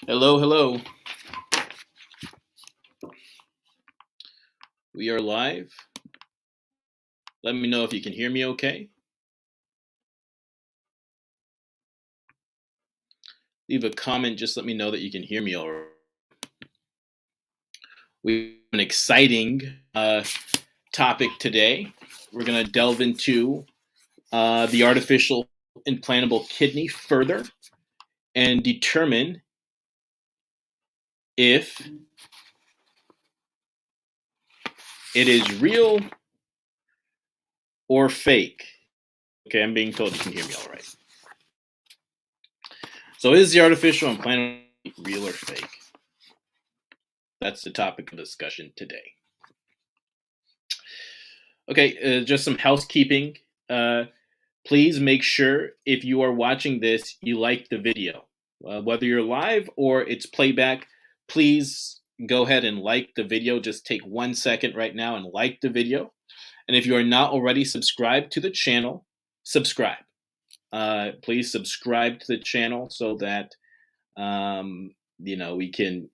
Hello, hello. We are live. Let me know if you can hear me okay. Leave a comment, just let me know that you can hear me all right. We have an exciting topic today. We're going to delve into the artificial implantable kidney further and determine if it is real or fake. Okay, I'm being told you can hear me all right. So is the artificial implantable real or fake? That's the topic of discussion today. Okay, just some housekeeping. Please make sure if you are watching this, you like the video. Whether you're live or it's playback, please go ahead and like the video. Just take 1 second right now and like the video. And if you are not already subscribed to the channel, subscribe. Please subscribe to the channel so that we can.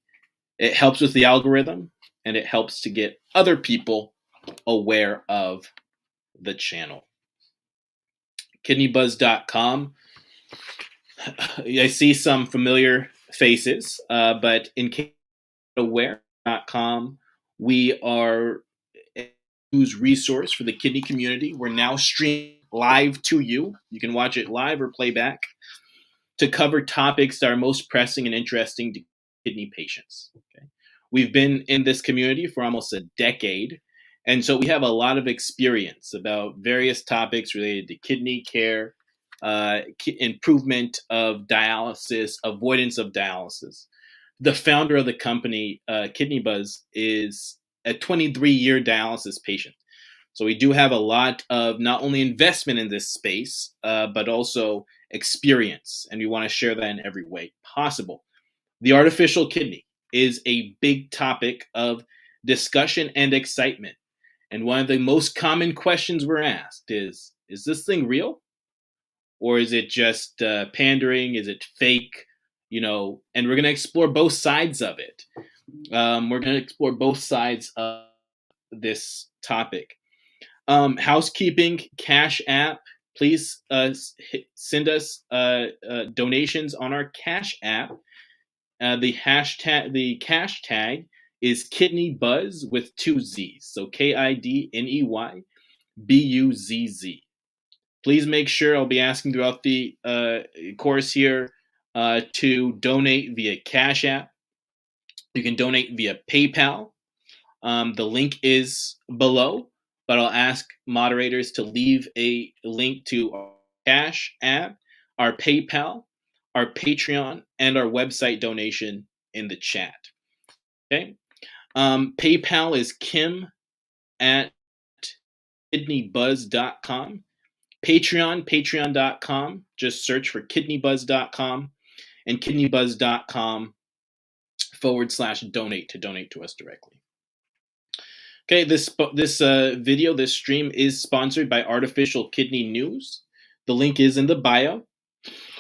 It helps with the algorithm and it helps to get other people aware of the channel. Kidneybuzz.com. I see some familiar faces, but in case you're aware.com, we are a news resource for the kidney community. We're now streaming live to you. You can watch it live or playback to cover topics that are most pressing and interesting to kidney patients. Okay? We've been in this community for almost a decade, and so we have a lot of experience about various topics related to kidney care, improvement of dialysis, avoidance of dialysis. The founder of the company, Kidney Buzz, is a 23-year dialysis patient. So we do have a lot of not only investment in this space, but also experience, and we want to share that in every way possible. The artificial kidney is a big topic of discussion and excitement. And one of the most common questions we're asked is this thing real? Or is it just pandering? Is it fake? And we're going to explore both sides of it. We're going to explore both sides of this topic. Housekeeping, Cash App. Please send us donations on our Cash App. The cash tag is Kidney Buzz with 2 Z's. So KIDNEY BUZZ. Please make sure, I'll be asking throughout the course here, to donate via Cash App. You can donate via PayPal. The link is below, but I'll ask moderators to leave a link to our Cash App, our PayPal, our Patreon, and our website donation in the chat. Okay. PayPal is Kim at kidneybuzz.com. Patreon.com. Just search for kidneybuzz.com and kidneybuzz.com/donate to donate to us directly. Okay, this video, this stream is sponsored by Artificial Kidney News. The link is in the bio.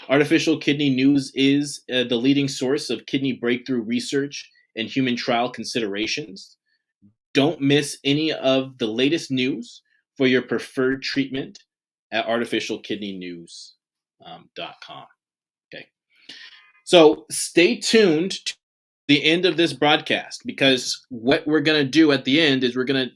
Artificial Kidney News is the leading source of kidney breakthrough research and human trial considerations. Don't miss any of the latest news for your preferred treatment at artificialkidneynews.com. Okay, so stay tuned to the end of this broadcast, because what we're going to do at the end is we're going to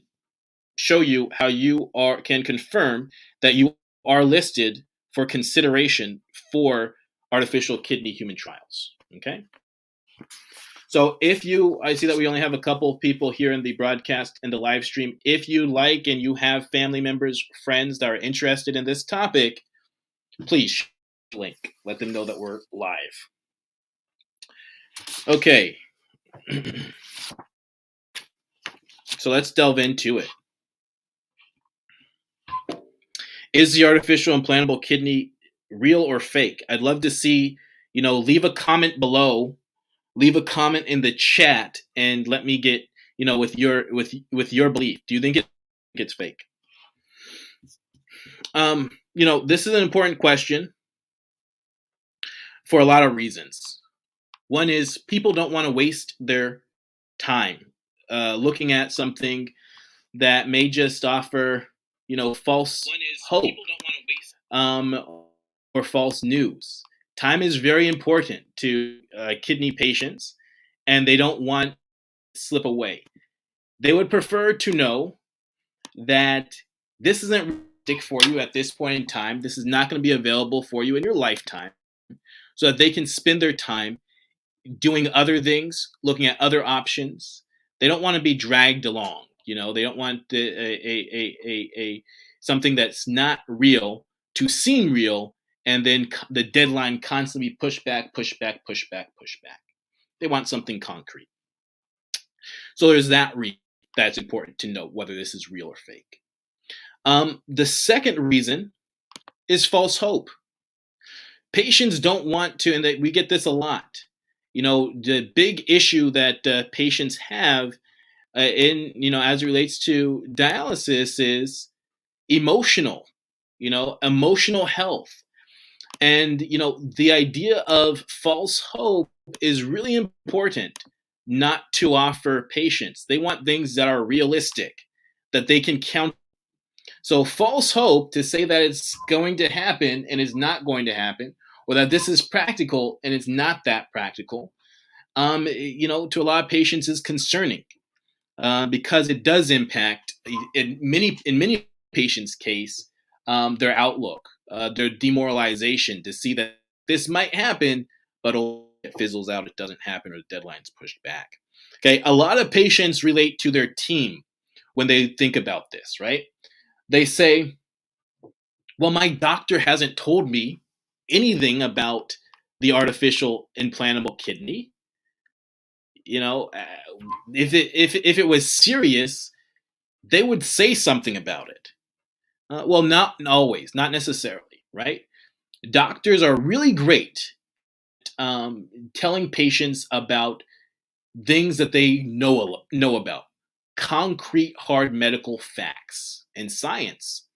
show you how you can confirm that you are listed for consideration for artificial kidney human trials. Okay. So I see that we only have a couple of people here in the broadcast and the live stream. If you like and you have family members, friends that are interested in this topic, please share the link. Let them know that we're live. Okay. So let's delve into it. Is the artificial implantable kidney real or fake? I'd love to see, leave a comment below, leave a comment in the chat, and let me get, with your belief. Do you think it's fake? This is an important question for a lot of reasons. One is people don't want to waste their time looking at something that may just offer, false hope, or false news. Time is very important to kidney patients, and they don't want to slip away. They would prefer to know that this isn't realistic for you at this point in time. This is not going to be available for you in your lifetime, so that they can spend their time doing other things, looking at other options. They don't want to be dragged along. They don't want a something that's not real to seem real, and then the deadline constantly push back, push back, push back, push back. They want something concrete. So there's that reason that's important to know whether this is real or fake. The second reason is false hope. Patients don't want to, and we get this a lot. The big issue that patients have as it relates to dialysis is emotional, emotional health. And, the idea of false hope is really important not to offer patients. They want things that are realistic, that they can count. So false hope, to say that it's going to happen and is not going to happen, or that this is practical and it's not that practical, to a lot of patients is concerning, because it does impact, in many patients' case, their outlook, their demoralization to see that this might happen, but it fizzles out, it doesn't happen, or the deadline's pushed back. Okay, a lot of patients relate to their team when they think about this, right? They say, well, my doctor hasn't told me anything about the artificial implantable kidney. If it was serious, they would say something about it. Well, not always, not necessarily, right? Doctors are really great telling patients about things that they know about, concrete, hard medical facts and science.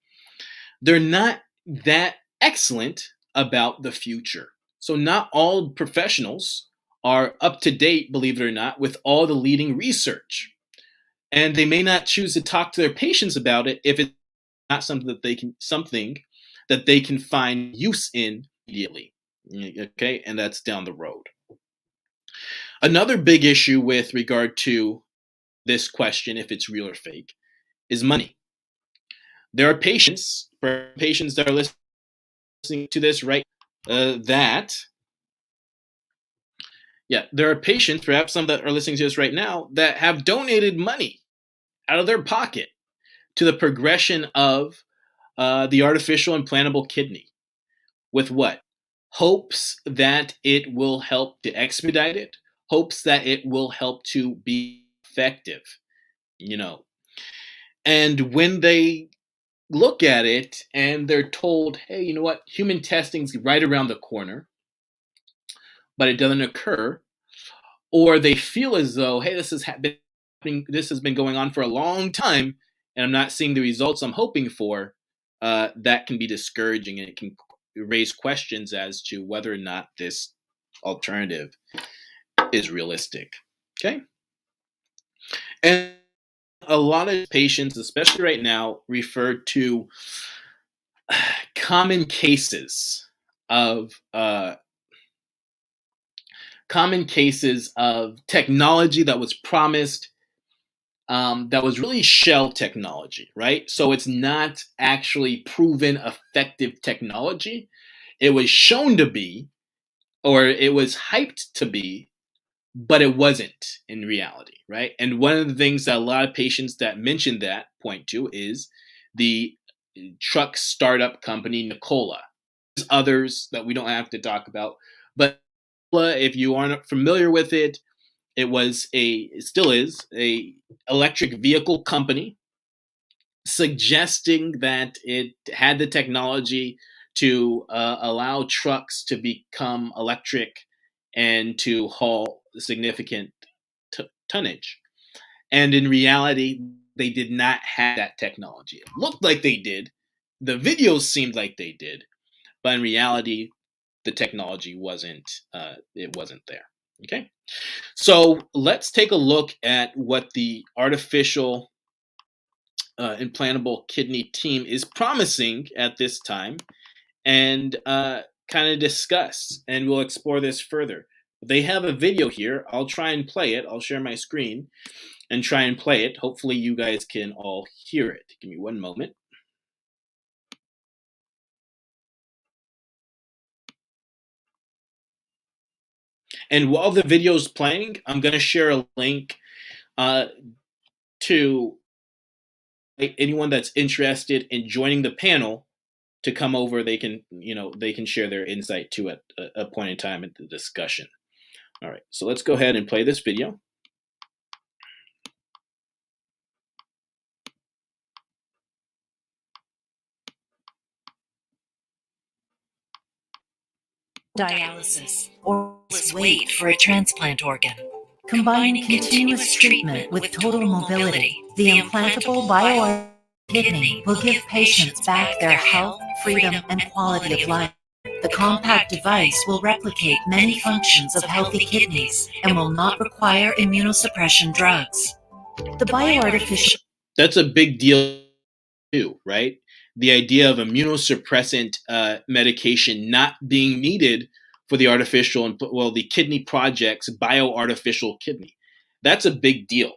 They're not that excellent about the future. So not all professionals are up to date, believe it or not, with all the leading research. And they may not choose to talk to their patients about it if it's not something that they can find use in immediately. Okay, and that's down the road. Another big issue with regard to this question, if it's real or fake, is money. There are patients that are listening to this right there are patients, perhaps some that are listening to this right now, that have donated money out of their pocket to the progression of the artificial implantable kidney. With what? Hopes that it will help to expedite it, hopes that it will help to be effective, And when they look at it and they're told, hey, you know what? Human testing's right around the corner, but it doesn't occur, or they feel as though, hey, this has been going on for a long time, and I'm not seeing the results I'm hoping for, that can be discouraging, and it can raise questions as to whether or not this alternative is realistic. Okay? And a lot of patients, especially right now, refer to common cases of technology that was promised, that was really shell technology, right? So it's not actually proven effective technology. It was shown to be, or it was hyped to be, but it wasn't in reality, right? And one of the things that a lot of patients that mention that point to is the truck startup company Nikola. There's others that we don't have to talk about, but if you aren't familiar with it, it still is a electric vehicle company suggesting that it had the technology to allow trucks to become electric and to haul significant tonnage. And in reality, they did not have that technology. It looked like they did. The videos seemed like they did, but in reality, the technology wasn't there. Okay, so let's take a look at what the artificial implantable kidney team is promising at this time, and kind of discuss, and we'll explore this further. They have a video here. I'll try and play it. I'll share my screen and try and play it. Hopefully, you guys can all hear it. Give me one moment. And while the video is playing, I'm going to share a link uh, to anyone that's interested in joining the panel to come over. They can, they can share their insight too at a point in time in the discussion. All right, so let's go ahead and play this video. Dialysis, or wait for a transplant organ. Combining continuous treatment with total mobility, the implantable bio kidney will give patients back their health, freedom, and quality of life. The compact device will replicate many functions of healthy kidneys and will not require immunosuppression drugs. The bioartificial That's a big deal too, right? The idea of immunosuppressant medication not being needed for the artificial and the kidney project's bioartificial kidney. That's a big deal.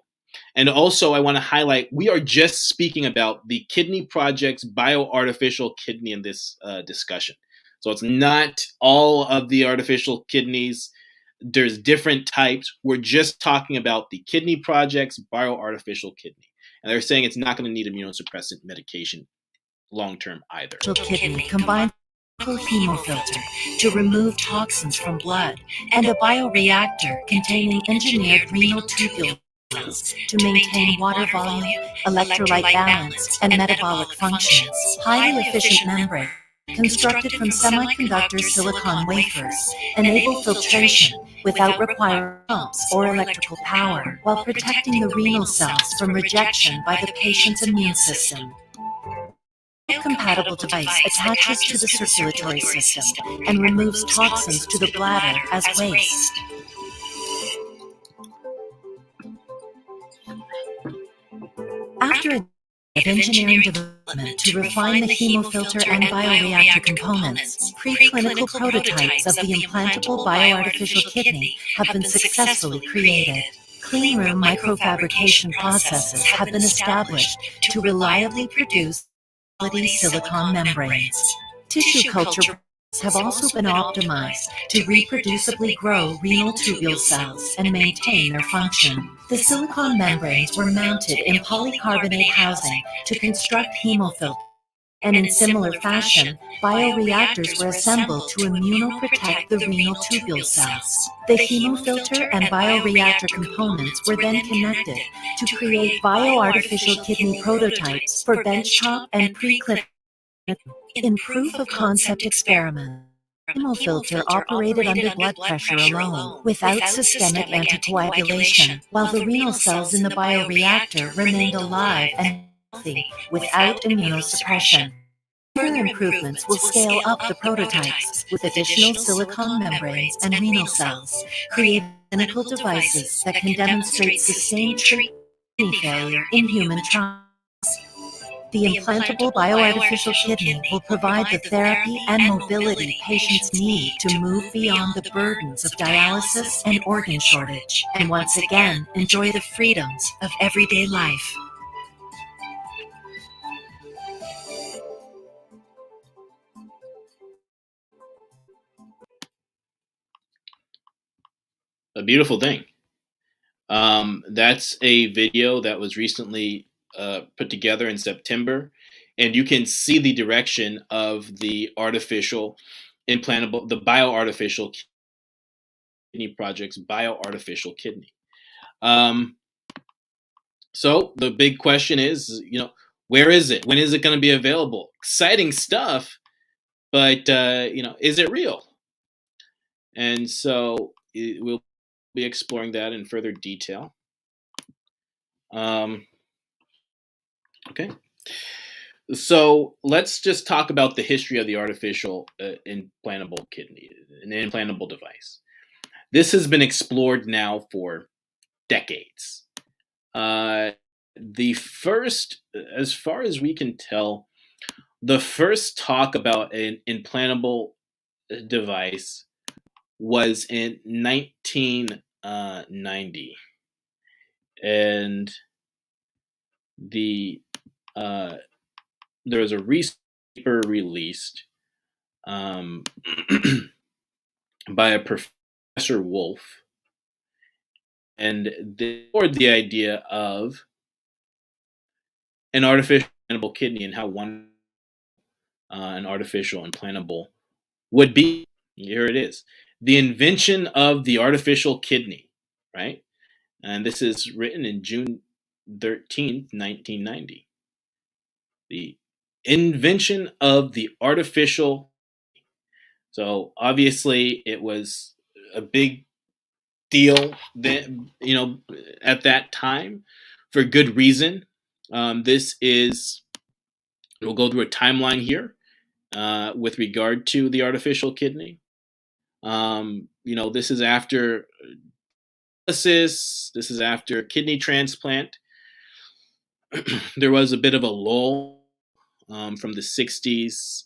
And also, I want to highlight we are just speaking about the kidney project's bioartificial kidney in this discussion. So it's not all of the artificial kidneys. There's different types. We're just talking about the kidney project's bioartificial kidney. And they're saying it's not going to need immunosuppressant medication long term either. kidney combines a hemofilter to remove toxins from blood and a bioreactor containing engineered renal tubules to maintain water volume, electrolyte balance, and metabolic functions. Highly efficient membrane constructed from semiconductor silicon wafers enable filtration without requiring pumps or electrical power while protecting the renal cells from rejection by the patient's immune system. Compatible device attaches to the circulatory system and removes toxins to the bladder as waste. After a of engineering development to refine the hemofilter and bioreactor components, preclinical prototypes of the implantable bioartificial kidney have been successfully created. Cleanroom microfabrication processes have been established to reliably produce quality silicon membranes. Tissue culture have also been optimized to reproducibly grow renal tubule cells and maintain their function. The silicon membranes were mounted in polycarbonate housing to construct hemofilters, and in similar fashion, bioreactors were assembled to immunoprotect the renal tubule cells. The hemofilter and bioreactor components were then connected to create bioartificial kidney prototypes for benchtop and preclinical. In proof-of-concept experiment, hemofilter operated under blood pressure alone, without systemic anticoagulation, while the renal cells in the bioreactor remained alive and healthy without immunosuppression. Further improvements will scale up the prototypes with additional silicon membranes and renal cells, create clinical devices that can demonstrate sustained treatment failure in human trials. The implantable bioartificial kidney will provide the therapy and mobility patients need to move beyond the burdens of dialysis and organ shortage, and once again enjoy the freedoms of everyday life. A beautiful thing. That's a video that was recently put together in September, and you can see the direction of the artificial implantable, the bioartificial kidney project's bioartificial kidney. Um, so the big question is, where is it? When is it going to be available? Exciting stuff, but is it real? And so we'll be exploring that in further detail. Okay. So let's just talk about the history of the artificial implantable kidney, an implantable device. This has been explored now for decades. Uh, the first, as far as we can tell, the first talk about an implantable device was in 1990, and the uh, there was a research paper released um, by a Professor Wolf, and they explored the idea of an artificial implantable kidney and how one an artificial implantable would be. Here it is: the invention of the artificial kidney, right? And this is written in June 13th, 1990. The invention of the artificial. So obviously, it was a big deal then, at that time, for good reason. This is We'll go through a timeline here with regard to the artificial kidney. This is after dialysis. This is after kidney transplant. There was a bit of a lull from the 60s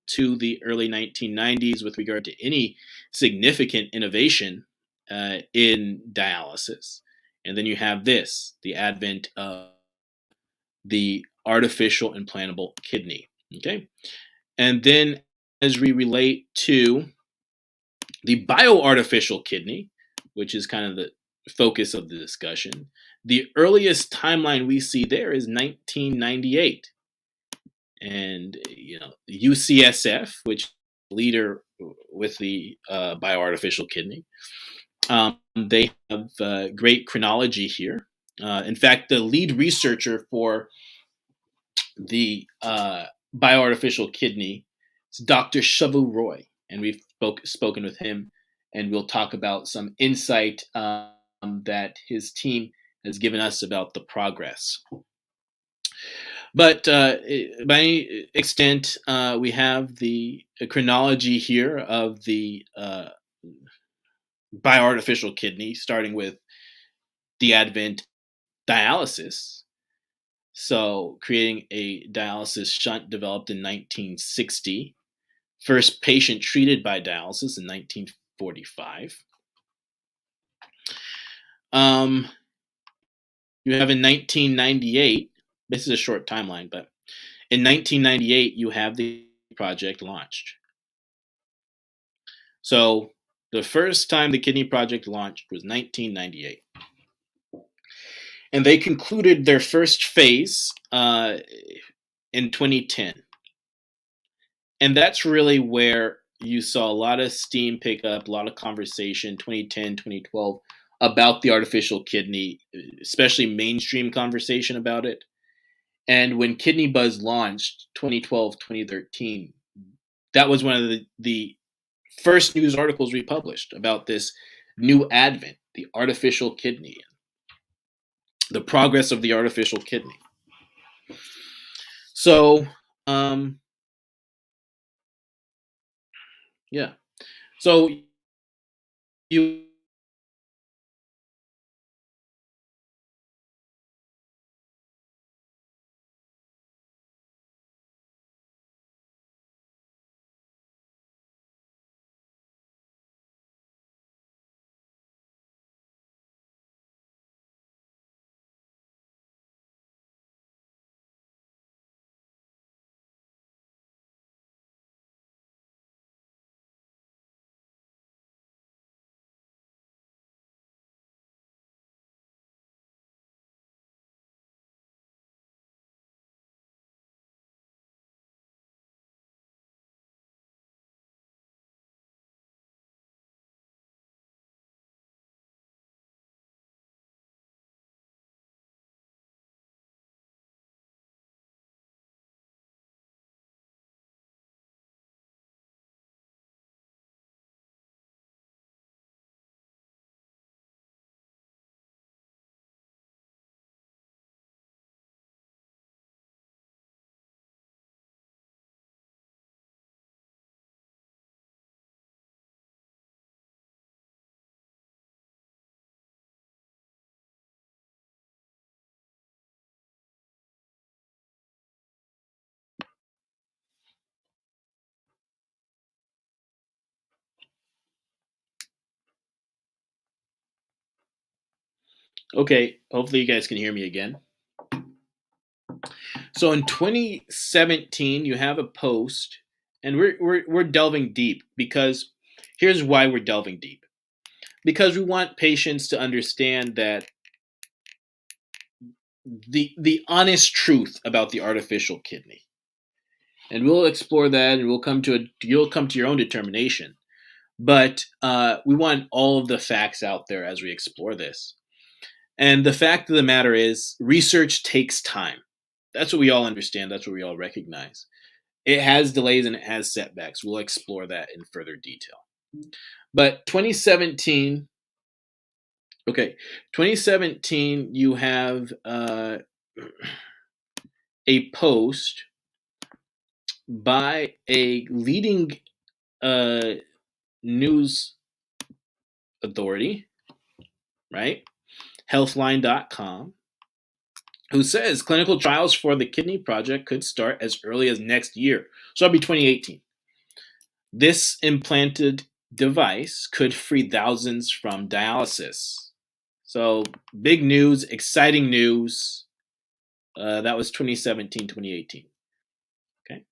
to the early 1990s with regard to any significant innovation in dialysis. And then you have the advent of the artificial implantable kidney. Okay. And then as we relate to the bioartificial kidney, which is kind of the focus of the discussion, the earliest timeline we see there is 1998. And UCSF, which is leader with the bioartificial kidney, they have great chronology here. In fact, the lead researcher for the bioartificial kidney is Dr. Shavu Roy, and we've spoken with him, and we'll talk about some insight that his team has given us about the progress. But by any extent, we have the chronology here of the bioartificial kidney, starting with the advent of dialysis. So, creating a dialysis shunt developed in 1960. First patient treated by dialysis in 1945. Um, you have in 1998, this is a short timeline, but in 1998, you have the project launched. So the first time the kidney project launched was 1998. And they concluded their first phase in 2010. And that's really where you saw a lot of steam pick up, a lot of conversation, 2010, 2012, about the artificial kidney, especially mainstream conversation about it. And when Kidney Buzz launched 2012, 2013, that was one of the first news articles we published about this new advent, the artificial kidney, the progress of the artificial kidney. So, yeah. So you Okay, hopefully you guys can hear me again. So in 2017, you have a post, and we're delving deep because here's why we're delving deep. Because we want patients to understand that the honest truth about the artificial kidney. And we'll explore that, and you'll come to your own determination. But we want all of the facts out there as we explore this. And the fact of the matter is, research takes time. That's what we all understand. That's what we all recognize. It has delays and it has setbacks. We'll explore that in further detail. But 2017, okay, 2017, you have a post by a leading uh, news authority, right? Healthline.com, who says clinical trials for the kidney project could start as early as next year. So that'll be 2018. This implanted device could free thousands from dialysis. So big news, exciting news. That was 2017, 2018. Okay.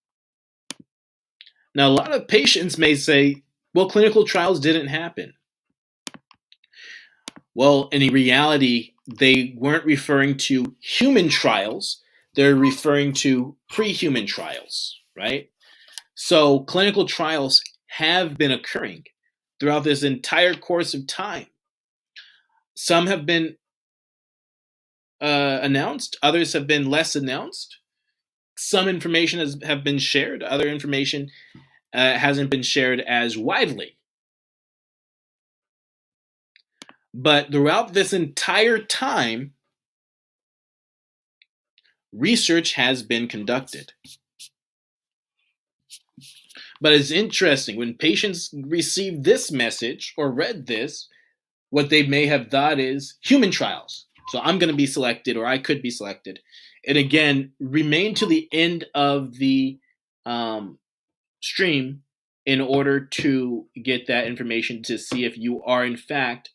Now, a lot of patients may say, well, clinical trials didn't happen. Well, in reality, they weren't referring to human trials. They're referring to pre-human trials, right? So clinical trials have been occurring throughout this entire course of time. Some have been announced, others have been less announced. Some information have been shared, other information hasn't been shared as widely. But throughout this entire time, research has been conducted. But it's interesting when patients receive this message or read this, what they may have thought is human trials. So I'm going to be selected, or I could be selected. And again, remain to the end of the stream in order to get that information to see if you are, in fact,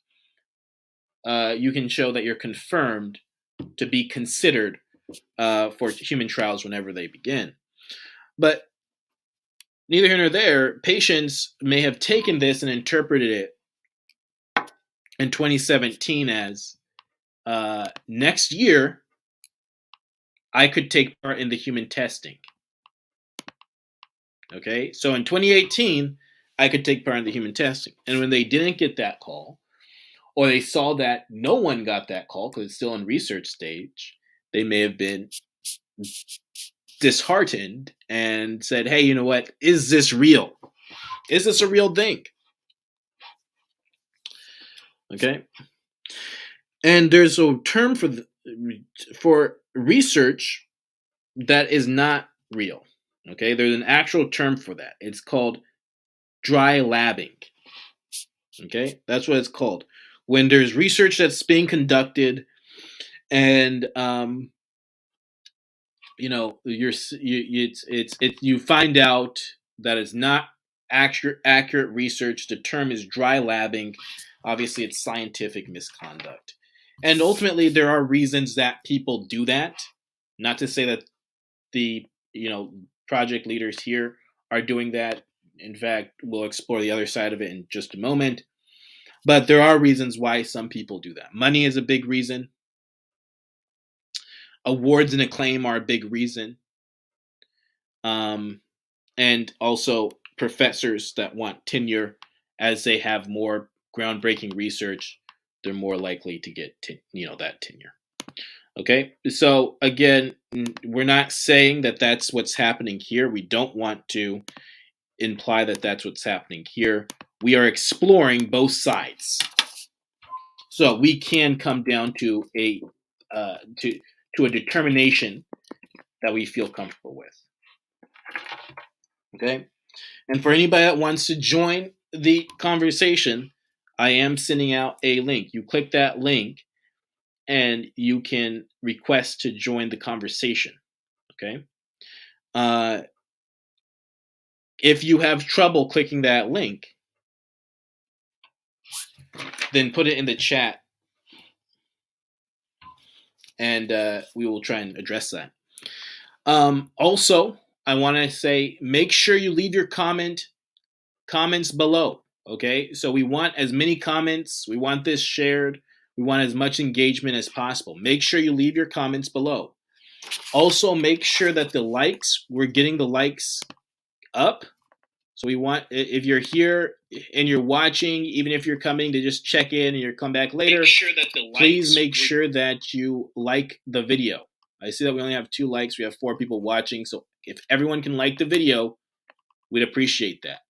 you can show that you're confirmed to be considered for human trials whenever they begin. But neither here nor there, patients may have taken this and interpreted it in 2017 as next year, I could take part in the human testing. Okay, so in 2018, I could take part in the human testing. And when they didn't get that call, or they saw that no one got that call because it's still in research stage, they may have been disheartened and said, hey, you know what? Is this real? Is this a real thing? Okay. And there's a term for research that is not real. Okay, there's an actual term for that. It's called dry labbing. Okay, that's what it's called. When there's research that's being conducted, and you find out that it's not accurate research. The term is dry labbing. Obviously, it's scientific misconduct, and ultimately, there are reasons that people do that. Not to say that the project leaders here are doing that. In fact, we'll explore the other side of it in just a moment. But there are reasons why some people do that. Money is a big reason. Awards and acclaim are a big reason. And also professors that want tenure, as they have more groundbreaking research, they're more likely to get that tenure. Okay, so again, we're not saying that that's what's happening here. We don't want to imply that that's what's happening here. We are exploring both sides, so we can come down to a determination that we feel comfortable with. Okay, and for anybody that wants to join the conversation, I am sending out a link. You click that link, and you can request to join the conversation. Okay. If you have trouble clicking that link, then put it in the chat and we will try and address that. Also, I want to say, make sure you leave your comments below. Okay, so we want as many comments. We want this shared. We want as much engagement as possible. Make sure you leave your comments below. Also, make sure that we're getting the likes up. So we want, if you're here and you're watching, even if you're coming to just check in and you're come back later, please make sure that you like the video. I see that we only have 2 likes. We have 4 people watching. So if everyone can like the video, we'd appreciate that.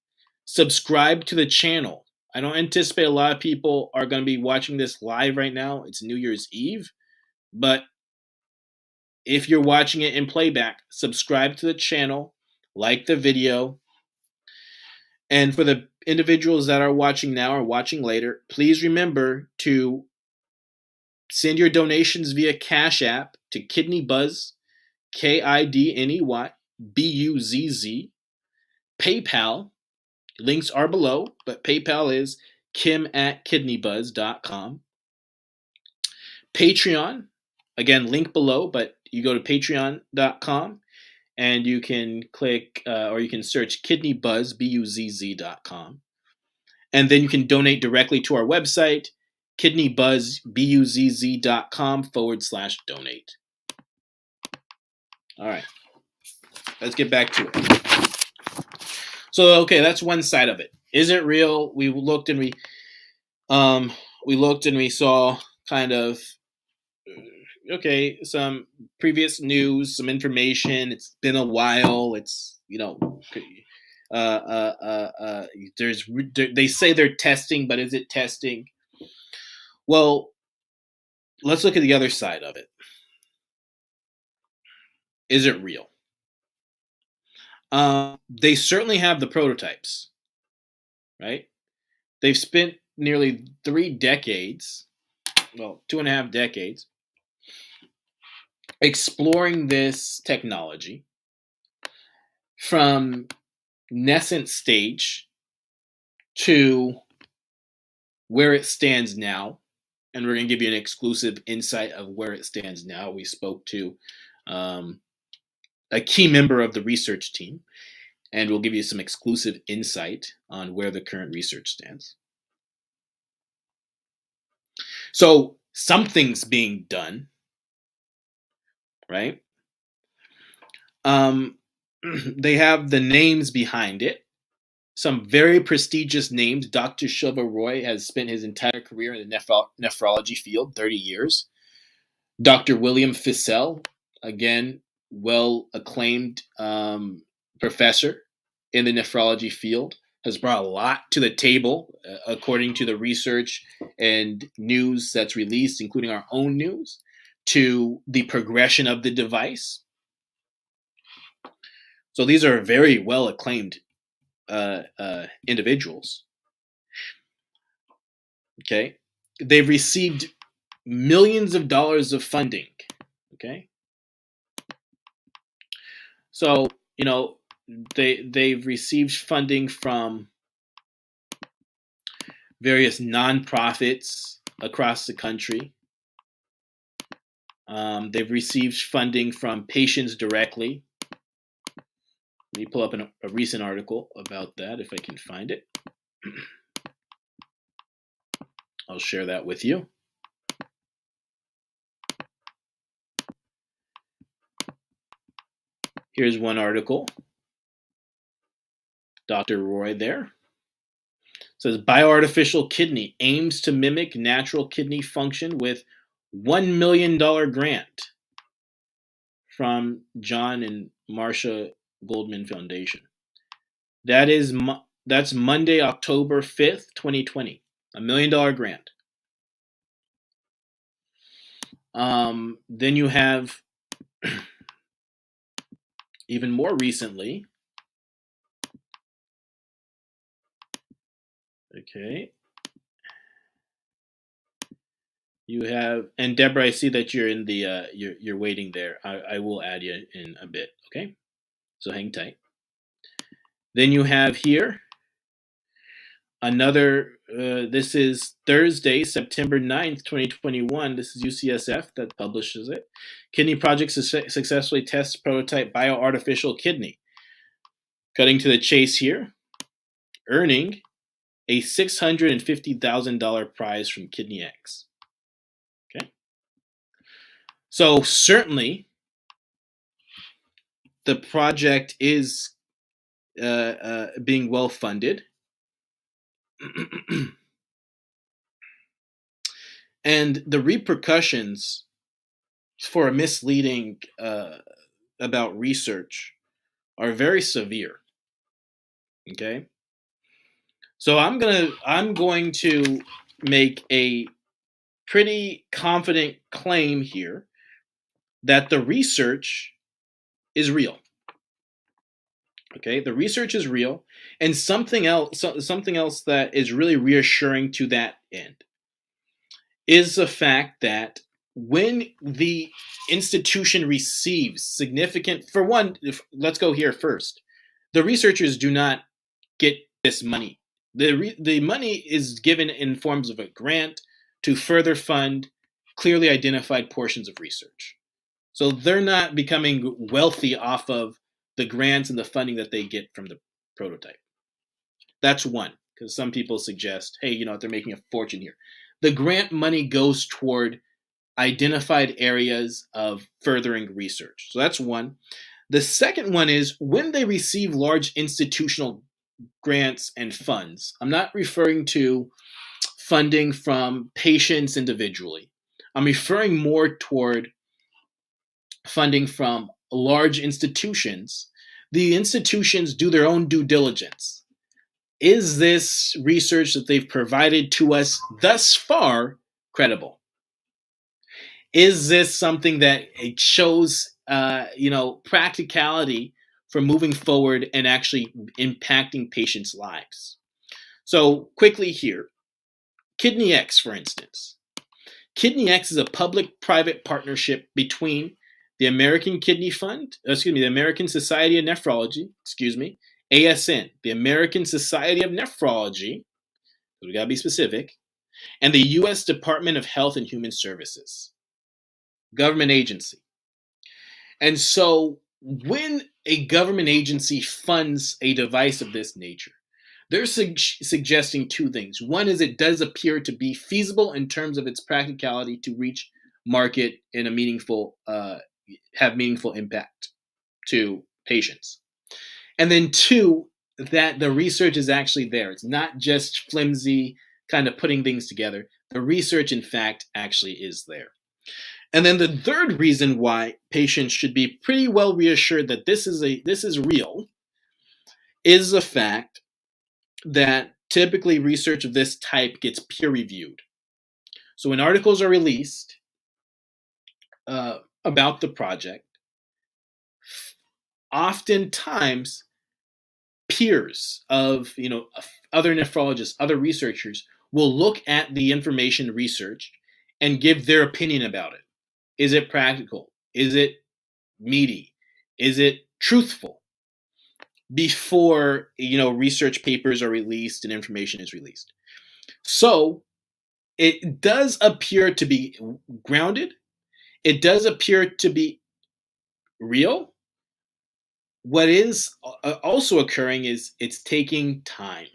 Subscribe to the channel. I don't anticipate a lot of people are going to be watching this live right now. It's New Year's Eve. But if you're watching it in playback, subscribe to the channel, like the video. And for the individuals that are watching now or watching later, please remember to send your donations via Cash App to Kidney Buzz, KIDNEY BUZZ. PayPal, links are below, but PayPal is kim@kidneybuzz.com. Patreon, again, link below, but you go to patreon.com and you can click or you can search Kidney Buzz, BUZZ.com. And then you can donate directly to our website, kidneybuzzbuzz.com/donate. All right, let's get back to it. So, okay, that's one side of it. Is it real? We looked and we saw kind of some previous news, some information. It's been a while. It's they say they're testing, but is it testing? Well, let's look at the other side of it. Is it real? They certainly have the prototypes, right? They've spent nearly 3 decades, well, 2.5 decades, exploring this technology from nascent stage to where it stands now. And we're going to give you an exclusive insight of where it stands now. We spoke to a key member of the research team, and we'll give you some exclusive insight on where the current research stands. So something's being done, right? They have the names behind it. Some very prestigious names. Dr. Shiva Roy has spent his entire career in the nephrology field, 30 years. Dr. William Fissell, again, well-acclaimed professor in the nephrology field, has brought a lot to the table, according to the research and news that's released, including our own news, to the progression of the device. So these are very well-acclaimed individuals. Okay, they've received millions of dollars of funding. Okay, so they've received funding from various nonprofits across the country. They've received funding from patients directly. Let me pull up a recent article about that if I can find it. I'll share that with you. Here's one article. Dr. Roy there. It says bioartificial kidney aims to mimic natural kidney function with $1 million grant from John and Marcia Goldman Foundation. That's Monday, October 5th, 2020. $1 million grant. Then you have even more recently. Okay. You have, and Deborah, I see that you're in the you're waiting there. I will add you in a bit. Okay, so hang tight. Then you have here This is Thursday, September 9th, 2021. This is UCSF that publishes it. Kidney project successfully tests prototype bioartificial kidney. Cutting to the chase here, earning a $650,000 prize from KidneyX. Okay. So certainly the project is being well funded. And the repercussions for a misleading about research are very severe. Okay, so I'm going to make a pretty confident claim here that the research is real. Okay, the research is real, and something else that is really reassuring to that end is the fact that when the institution receives significant, for one, let's go here first. The researchers do not get this money. The money is given in forms of a grant to further fund clearly identified portions of research. So they're not becoming wealthy off of the grants and the funding that they get from the prototype. That's one, because some people suggest, hey, they're making a fortune here. The grant money goes toward identified areas of furthering research. So that's one. The second one is when they receive large institutional grants and funds, I'm not referring to funding from patients individually. I'm referring more toward funding from large institutions. The institutions do their own due diligence. Is this research that they've provided to us thus far credible? Is this something that it shows, practicality for moving forward and actually impacting patients' lives? So quickly here, KidneyX, for instance. KidneyX is a public-private partnership between the American the American Society of Nephrology, ASN, the American Society of Nephrology, we gotta be specific, and the U.S. Department of Health and Human Services, government agency. And so when a government agency funds a device of this nature, they're suggesting two things. One is it does appear to be feasible in terms of its practicality to reach market in a have meaningful impact to patients. And then two, that the research is actually there. It's not just flimsy kind of putting things together. The research, in fact, actually is there. And then the third reason why patients should be pretty well reassured that this is real is the fact that typically research of this type gets peer reviewed. So when articles are released about the project, oftentimes peers of other nephrologists, other researchers will look at the information researched and give their opinion about it. Is it practical? Is it meaty? Is it truthful? Before research papers are released and information is released. So it does appear to be grounded. It does appear to be real. What is also occurring is it's taking time.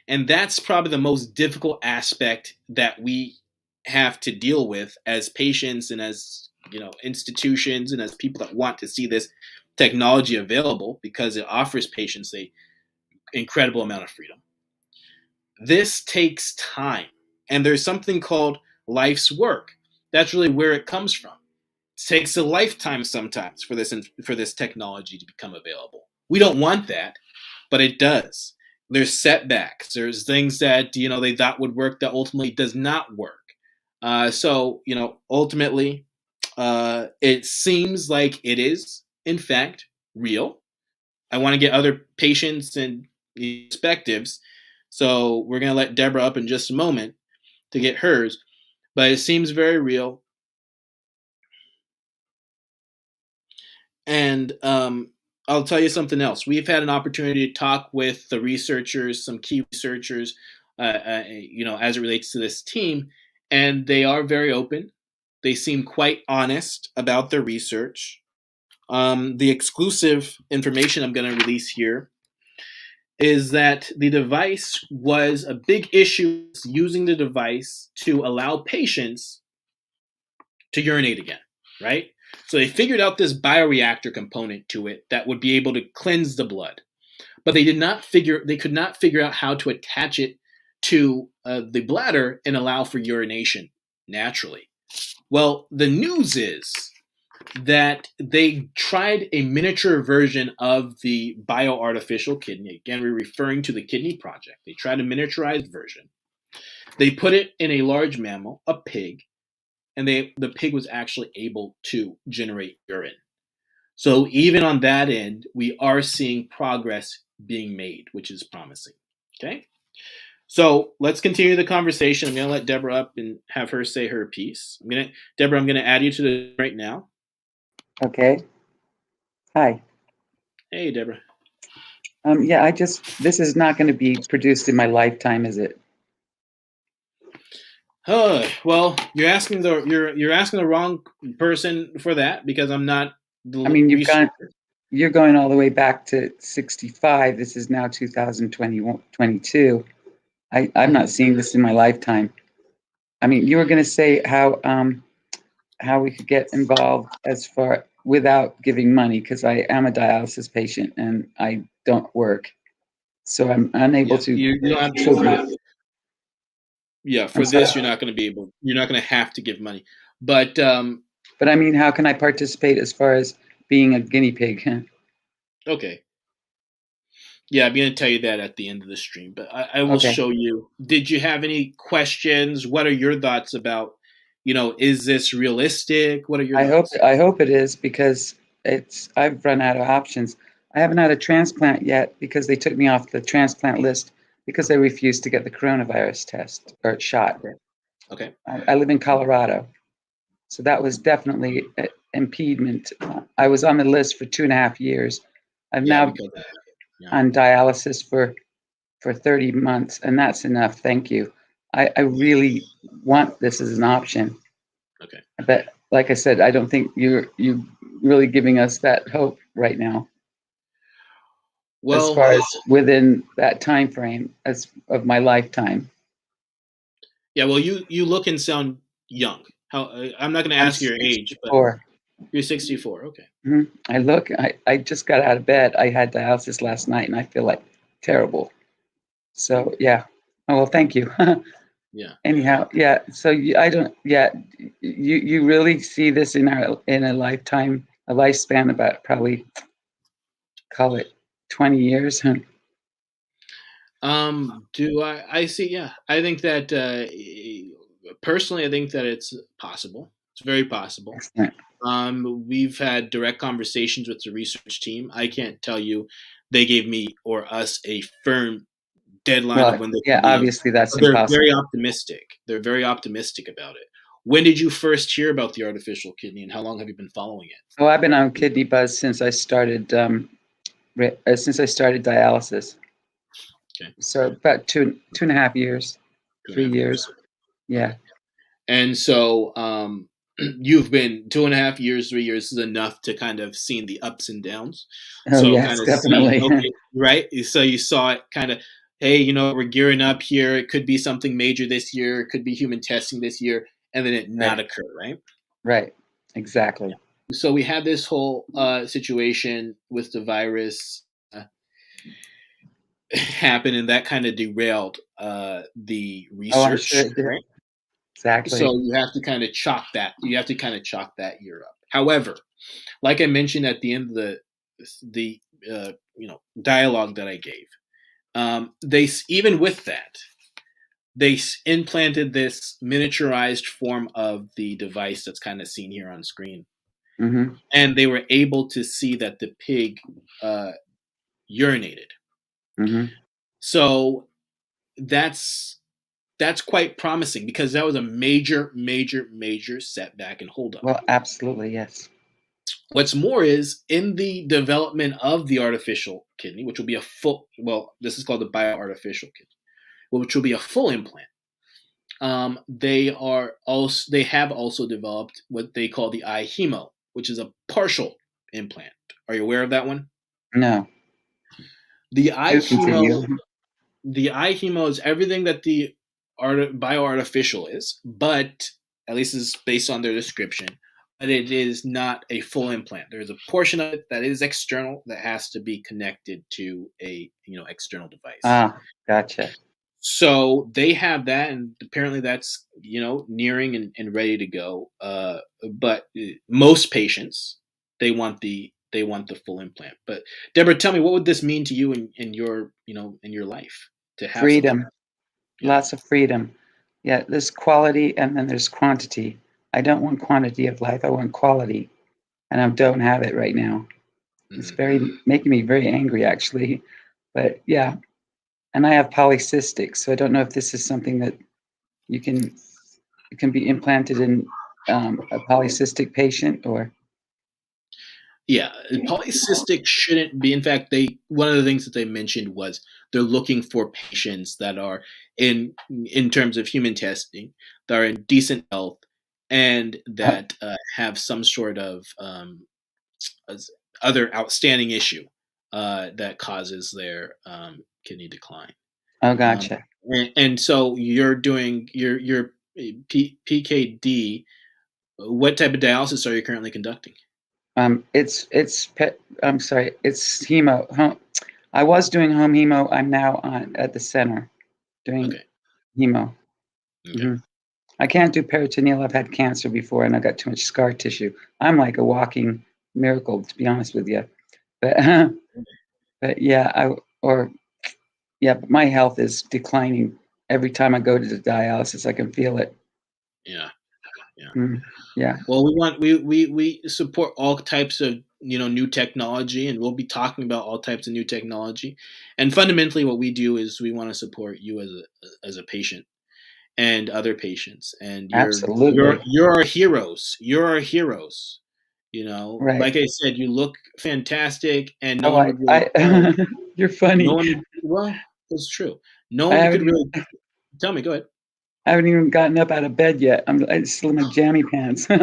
And that's probably the most difficult aspect that we have to deal with as patients and as institutions and as people that want to see this technology available because it offers patients a incredible amount of freedom. This takes time, and there's something called life's work. That's really where it comes from. It takes a lifetime sometimes for this technology to become available. We don't want that, but it does. There's setbacks. There's things that they thought would work that ultimately does not work. So ultimately, it seems like it is in fact real. I want to get other patients and perspectives, so we're going to let Deborah up in just a moment to get hers. But it seems very real, and I'll tell you something else. We've had an opportunity to talk with the researchers, some key researchers, as it relates to this team, and they are very open. They seem quite honest about their research. The exclusive information I'm going to release here is that the device was a big issue using the device to allow patients to urinate again, right? So they figured out this bioreactor component to it that would be able to cleanse the blood, but they could not figure out how to attach it to the bladder and allow for urination naturally. Well, the news is that they tried a miniature version of the bioartificial kidney. Again, we're referring to the kidney project. They tried a miniaturized version. They put it in a large mammal, a pig, and the pig was actually able to generate urine. So even on that end, we are seeing progress being made, which is promising. Okay. So let's continue the conversation. I'm going to let Deborah up and have her say her piece. Deborah, I'm going to add you to the right now. Okay. Hi. Hey, Deborah. Yeah, this is not going to be produced in my lifetime, is it? Well, you're asking the wrong person for that because I'm not the I mean, researcher. you're going all the way back to 65. This is now 2022. I'm not seeing this in my lifetime. I mean, you were going to say how we could get involved as far without giving money, because I am a dialysis patient and I don't work, so I'm unable to You don't have to. contribute. Yeah, for this, you're not going to have to give money. But But I mean, how can I participate as far as being a guinea pig? okay. Yeah, I'm going to tell you that at the end of the stream, but I will Okay. show you. Did you have any questions? What are your thoughts about, is this realistic? What are your thoughts? I hope it is, because I've run out of options. I haven't had a transplant yet because they took me off the transplant list because I refused to get the coronavirus test or shot. Okay. I live in Colorado, so that was definitely an impediment. I was on the list for 2.5 years. I've now on dialysis for 30 months, and that's enough. Thank you. I really want this as an option. Okay. But like I said, I don't think you're really giving us that hope right now. Well, as far as within that time frame of my lifetime. Yeah, well, you look and sound young. I'm not going to ask your age, but you're 64. Okay. Mm-hmm. I just got out of bed. I had dialysis last night, and I feel like terrible. So yeah. Oh well, thank you. Yeah. Anyhow, yeah. So I don't. Yeah, you really see this in a lifetime, a lifespan about probably call it 20 years. Do I see? Yeah, I think that personally, I think that it's possible. It's very possible. Excellent. We've had direct conversations with the research team. I can't tell you they gave me or us a firm deadline of when they can be. Obviously that's they're impossible. very optimistic. They're very optimistic about it. When did you first hear about the artificial kidney, and how long have you been following it? Oh, I've been on Kidney Buzz since I started dialysis. Okay. So about 2.5 years, 3 years. Yeah. And so you've been 2.5 years, 3 years is enough to kind of seen the ups and downs. Oh, So yes, kind of definitely. okay, right? So you saw it kind of, hey, we're gearing up here. It could be something major this year. It could be human testing this year, and then it not occur, right? Right. Exactly. So we had this whole situation with the virus happen, and that kind of derailed the research. Sure it did. Right? Exactly. So you have to kind of chalk that. You have to kind of chalk that year up. However, like I mentioned at the end of the dialogue that I gave, they even with that, they implanted this miniaturized form of the device that's kind of seen here on screen, and they were able to see that the pig urinated. So that's quite promising because that was a major setback and holdup. Well, absolutely, yes. What's more is in the development of the artificial kidney, which will be a full, well, this is called the bioartificial kidney, which will be a full implant. They have also developed what they call the iHemo, which is a partial implant. Are you aware of that one? No. The Do iHemo, continue. the iHemo is everything that the bioartificial is, but at least is based on their description. But it is not a full implant. There is a portion of it that is external that has to be connected to a external device. Ah, gotcha. So they have that, and apparently that's nearing and ready to go. But most patients they want the full implant. But Deborah, tell me, what would this mean to you in your in your life to have something? Freedom. Yeah. Lots of freedom. Yeah, there's quality and then there's quantity. I don't want quantity of life. I want quality, and I don't have it right now. It's Hmm. very making me very angry, actually. But yeah, and I have polycystic, so I don't know if this is something that you can it can be implanted in a polycystic patient or. Yeah, polycystic shouldn't be. In fact, they one of the things that they mentioned was they're looking for patients that are in terms of human testing that are in decent health and Oh, that have some sort of as- other outstanding issue that causes their kidney decline. oh, Um, gotcha. and so you're doing your PKD. What type of dialysis are you currently conducting? I'm sorry, it's hemo. I was doing home hemo. I'm now on at the center doing Okay, hemo. okay. Hmm. I can't do peritoneal. I've had cancer before, and I got too much scar tissue. I'm like a walking miracle, to be honest with you. But but yeah, or yeah, but my health is declining every time I go to the dialysis. I can feel it. Yeah, yeah. Mm, yeah, Well, we support all types of new technology, and we'll be talking about all types of new technology. And fundamentally, what we do is we want to support you as a patient and other patients. And absolutely. you're our heroes. You're our heroes. Right. Like I said, you look fantastic, and no Oh, one would really tell. you're No funny. one would. Well, that's true. No I one haven't could even really tell me. Go ahead. I haven't even gotten up out of bed yet. I'm still in my jammy pants. I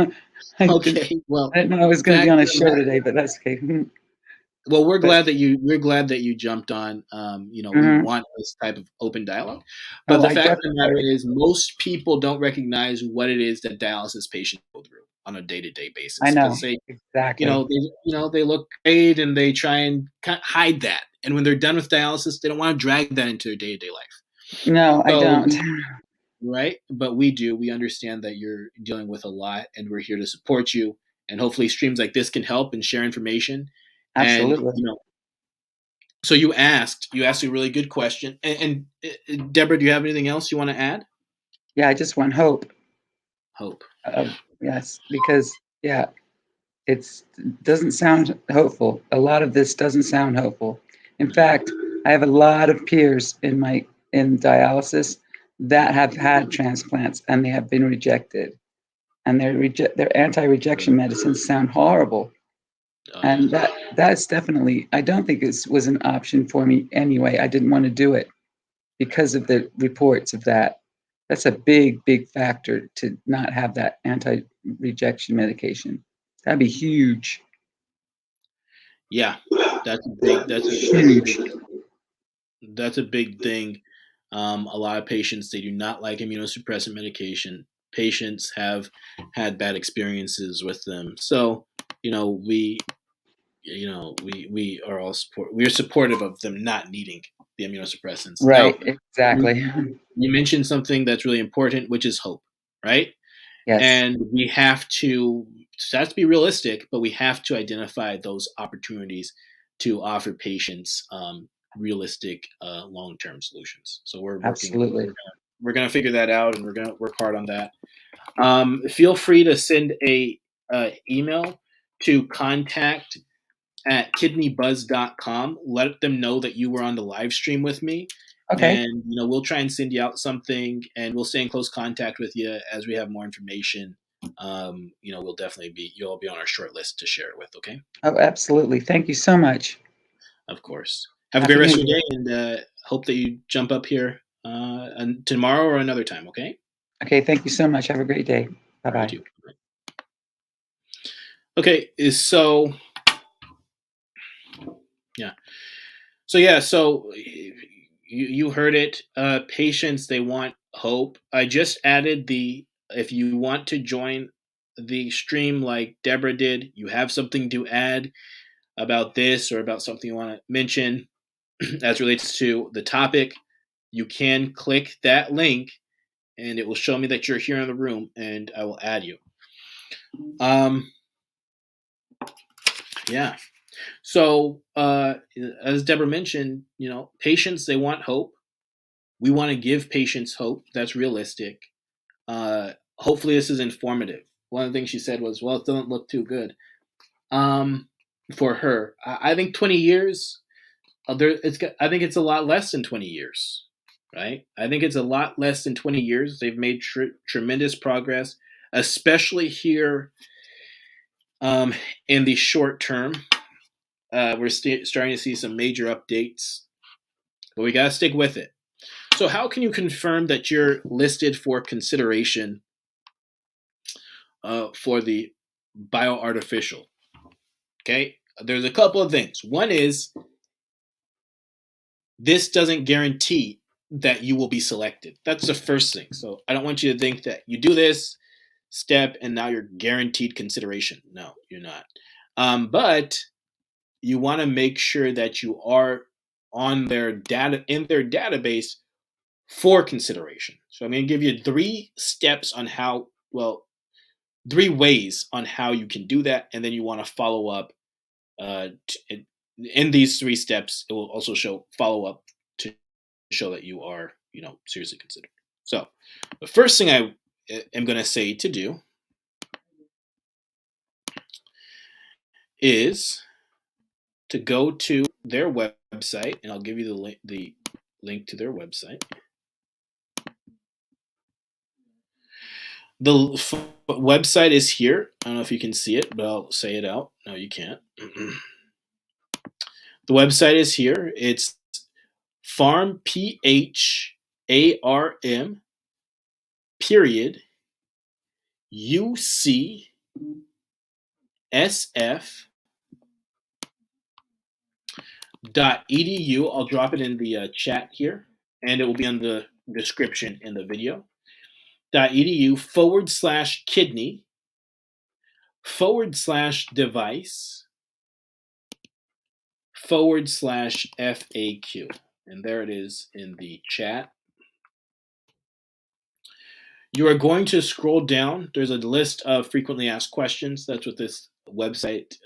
didn't Okay. Well, I didn't know I was gonna be fact on a of the show matter. today, but that's okay. Mhm. Well, But we're glad that you jumped on. We mhm. want this type of open dialogue, but Oh, the I fact of definitely the matter is, most people don't recognize what it is that dialysis patients go through on a day to day I basis know. because they, Exactly. they look great and they try and hide that. And when they're done with dialysis, they don't want to drag that into their day to day life. No, I So don't. we right, but we do. We understand that you're dealing with a lot, and we're here to support you. And hopefully, streams like this can help and share information. And Absolutely. so you asked a really good question. And Deborah, do you have anything else you want to add? Yeah, I just want hope. Hope. Yeah. Yes, because yeah, it's doesn't sound hopeful. A lot of this doesn't sound hopeful. In Mm, fact, I have a lot of peers in dialysis that have had transplants and they have been rejected. And their anti-rejection medicines sound horrible. oh yeah. And that's definitely I don't think it was an option for me anyway. I didn't want to do it because of the reports of that. That's a big factor to not have that anti-rejection medication. That'd be huge. Yeah. That's a big. Huge. That's a big thing. A lot of patients they do not like immunosuppressant medication. Patients have had bad experiences with them. So we we are all support. We are supportive of them not needing the immunosuppressants. Right, Now, you, exactly. you mentioned something that's really important, which is hope, right? Yes, And we have to that's to be realistic, but we have to identify those opportunities to offer patients realistic long-term solutions. So absolutely. we're gonna figure that out, and we're gonna work hard on that. Feel free to send a email to contact@kidneybuzz.com. Let them know that you were on the live stream with me. Okay, And we'll try and send you out something, and we'll stay in close contact with you as we have more information you'll be on our short list to share it with. Okay, Oh, absolutely. Thank you so much. of course. Have a great Happy rest New of your Year. day, and hope that you jump up here tomorrow or another time. Okay. Okay, thank you so much. Have a great day. All right, you Bye-bye. too. Okay, so yeah, so you heard it. Patients, they want hope. I just added the if you want to join the stream like Deborah did, you have something to add about this or about something you want to mention as relates to the topic, you can click that link and it will show me that you're here in the room and I will add you. Um, yeah. So, as Deborah mentioned, patients, they want hope. We want to give patients hope that's realistic. Hopefully, this is informative. One of the things she said was, well, it doesn't look too good for her. I think 20 years, I think it's a lot less than 20 years, right? I think it's a lot less than 20 years. They've made tremendous progress, especially here in the short term. We're starting to see some major updates, but we got to stick with it. So, how can you confirm that you're listed for consideration for the bioartificial? Okay, there's a couple of things. One is this doesn't guarantee that you will be selected. That's the first thing. So, I don't want you to think that you do this step and now you're guaranteed consideration. No, you're not. But you want to make sure that you are on their data in their database for consideration. So I'm going to give you three ways on how you can do that, and then you want to follow up. In these three steps, it will also show follow up to show that you are, seriously considered. So the first thing I am going to say to do is to go to their website, and I'll give you the link to their website. The website is here. I don't know if you can see it, but I'll say it out. No, you can't. The website is here. It's farm, PHARM, period, UCSF .edu. I'll drop it in the chat here, and it will be on the description in the video. .edu/kidney /device /FAQ. And there it is in the chat. You are going to scroll down. There's a list of frequently asked questions. That's what this website,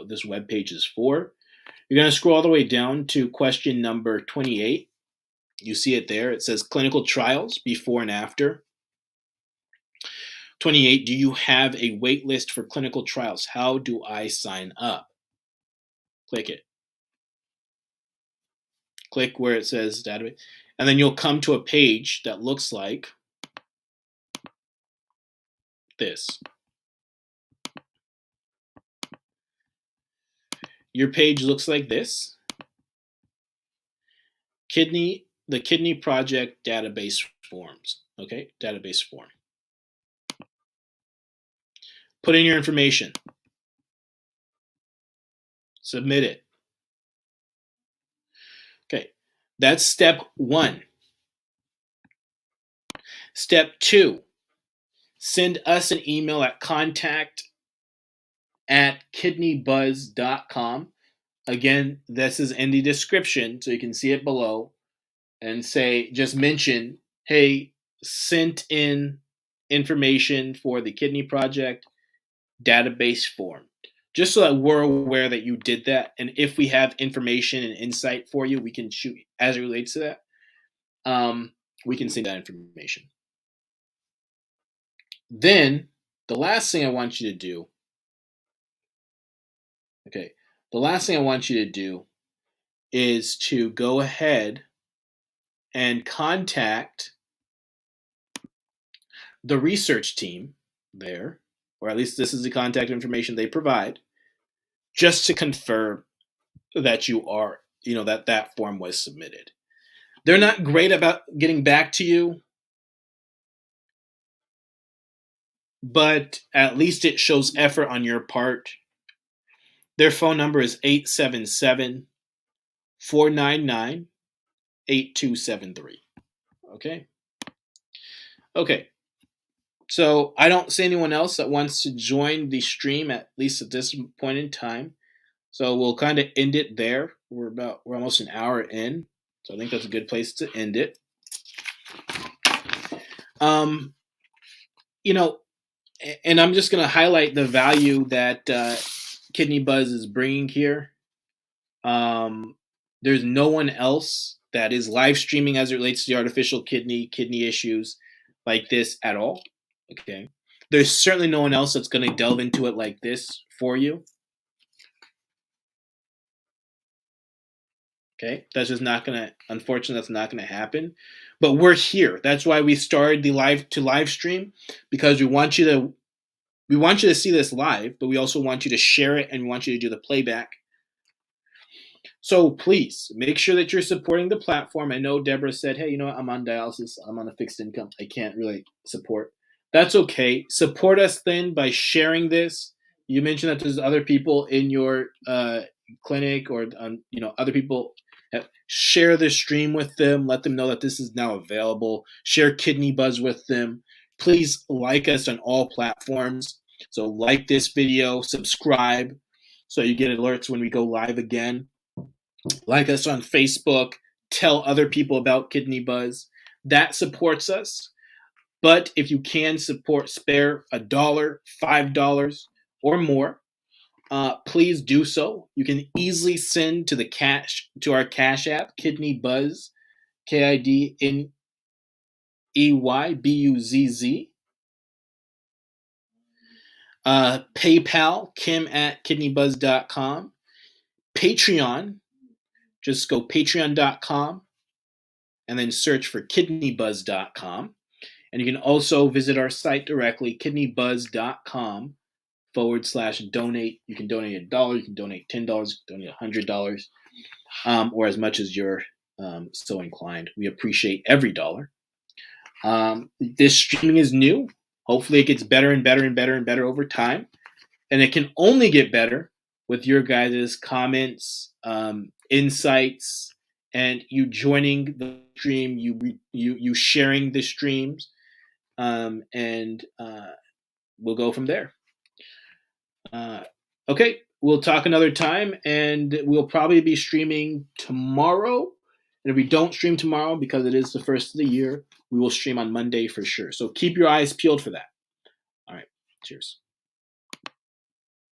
this web page is for. You're going to scroll all the way down to question number 28. You see it there. It says clinical trials before and after. 28, do you have a wait list for clinical trials? How do I sign up? Click it. Click where it says database. And then you'll come to a page that looks like this. Your page looks like this. The Kidney Project database forms. Okay, database form. Put in your information. Submit it. Okay, that's step 1. Step 2, send us an email at contact@kidneybuzz.com. Again, this is in the description, so you can see it below. And just mention, hey, sent in information for the Kidney Project database form. Just so that we're aware that you did that. And if we have information and insight for you, we can shoot as it relates to that. We can send that information. Then the last thing I want you to do, is to go ahead and contact the research team there or at least this is the contact information they provide, just to confirm that you are, that form was submitted. They're not great about getting back to you, but at least it shows effort on your part. Their phone number is 877-499-8273. Okay? Okay. So I don't see anyone else that wants to join the stream, at least at this point in time. So we'll kind of end it there. We're almost an hour in. So I think that's a good place to end it. And I'm just going to highlight the value that Kidney Buzz is bringing here. There's no one else that is live streaming as it relates to the artificial kidney issues like this at all. Okay. There's certainly no one else that's going to delve into it like this for you. Okay. That's just not going to, unfortunately, that's not going to happen. But we're here. That's why we started the live stream, because we want you to see this live, but we also want you to share it and we want you to do the playback. So please make sure that you're supporting the platform. I know Deborah said, hey, I'm on dialysis. I'm on a fixed income. I can't really support. That's okay. Support us then by sharing this. You mentioned that there's other people in your clinic or, other people. Share the stream with them. Let them know that this is now available. Share Kidney Buzz with them. Please like us on all platforms. So like this video, subscribe so you get alerts when we go live again. Like us on Facebook. Tell other people about Kidney Buzz. That supports us. But if you can spare $1, $5, or more, please do so. You can easily send to our Cash App, Kidney Buzz, KIDNEY BUZZ. PayPal, kim@kidneybuzz.com. Patreon, just go patreon.com and then search for kidneybuzz.com. And you can also visit our site directly, kidneybuzz.com/donate. You can donate $1, you can donate $10, you can donate $100, or as much as you're so inclined. We appreciate every dollar. This streaming is new. Hopefully it gets better and better and better and better over time. And it can only get better with your guys' comments, insights, and you joining the stream, you sharing the streams, and we'll go from there. Okay, we'll talk another time, and we'll probably be streaming tomorrow. And if we don't stream tomorrow, because it is the first of the year, we will stream on Monday for sure. So keep your eyes peeled for that. All right, cheers.